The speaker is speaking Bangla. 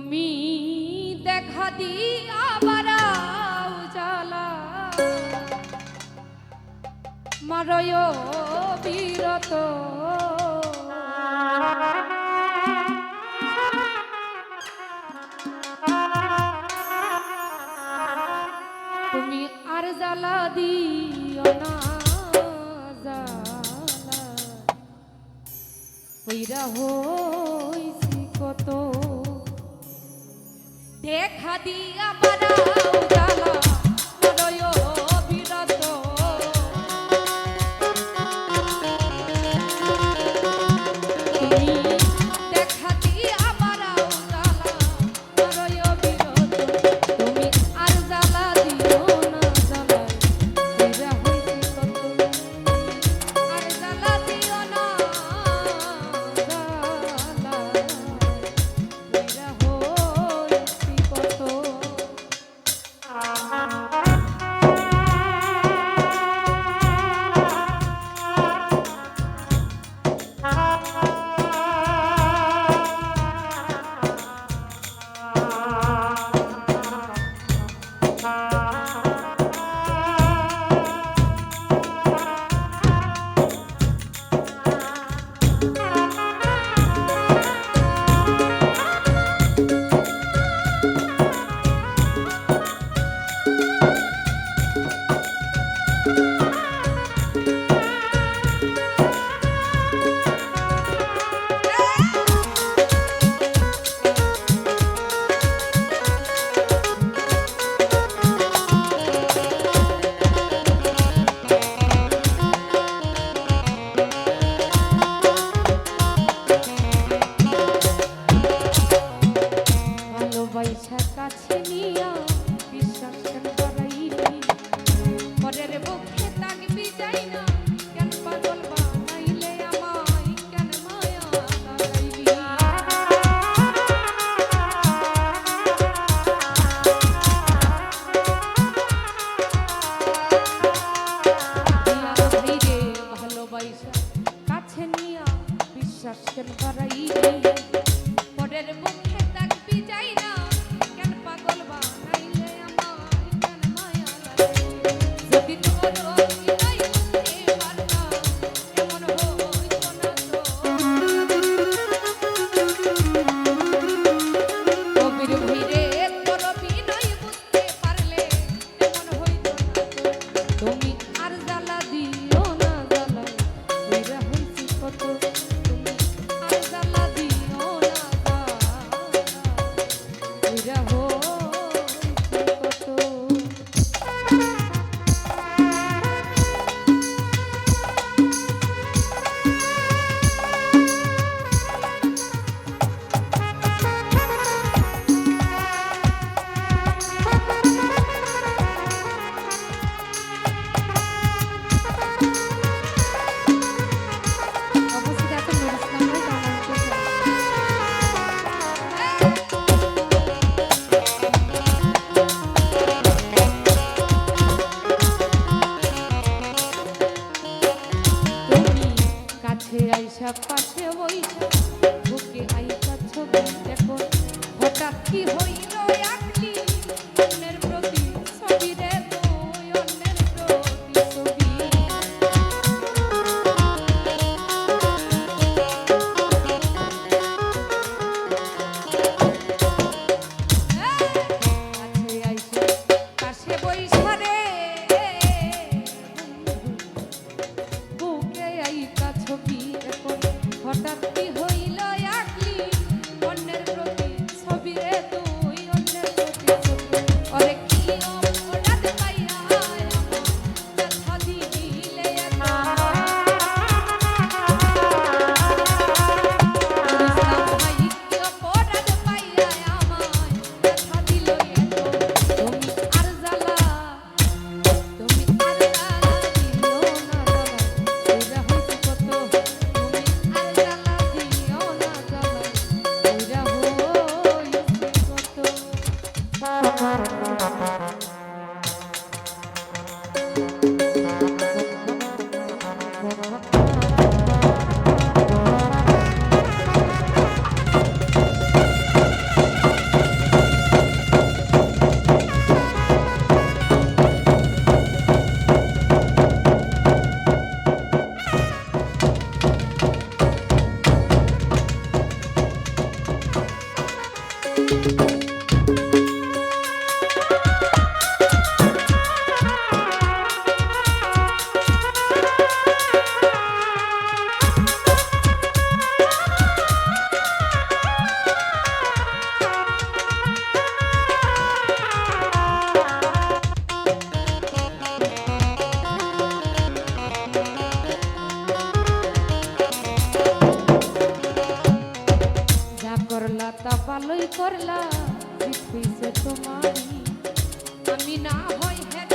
তুমি দেখা দিয়া বাড়াও জ্বালা মারয় বিরত তুমি আর জ্বালা দিও না জ্বালা হইরা হইছি কত দেখা দিয়া বাড়াও জ্বালা মারয় বিরত তুমি দেখা দিয়া বাড়াও জ্বালা মারয় বিরত তুমি আর জ্বালা দিও না জ্বালা হইরা হইছি কত আর জ্বালা দিও না জ্বালা হইরা হইছি কত ভালোবাসা কাছে নিয়া বিশ্বাস কেন করাইলি পরের বুকে তাকবি যাই না কেন পাগল বানাইলে আমায় কেন মায়া লাগাইলি ভাইরে ভালোবাসা কাছে নিয়া বিশ্বাস কেন করাইলি পরের বুকে তাকবি যাই না কেন পাগল বানাইলে আমায় কেন মায়া লাগাইলি যদি তোর অভিনয় বুঝতে পারতাম এমন হইতো না তো কবির ভিড়ে তোর অভিনয় বুঝতে পারলে এমন হইতো না তো তুমি আর জ্বালা দিও না জ্বালা হইরা হইছি কত তুমি আর জ্বালা দিও না জ্বালা হইরা হইছি কত অবশ্যই এত নোটিস নাম্বার তুমি কাছে আইসা পাশে বইসা বুকে আইসা ছবি দেখো হঠাৎ কি হইল আকলি অন্যের প্রতি ছবি রে তুই অন্যের প্রতি ছবি কাছে আইসা পাশে বইসা রে বুকে আইসা ছবি এখন হঠাৎ কি হইল আকলি অন্যের প্রতি ছবি রে তুই করলা তা ভালোই করলা, জিত হইছে তোমারই। আমি না হই হেড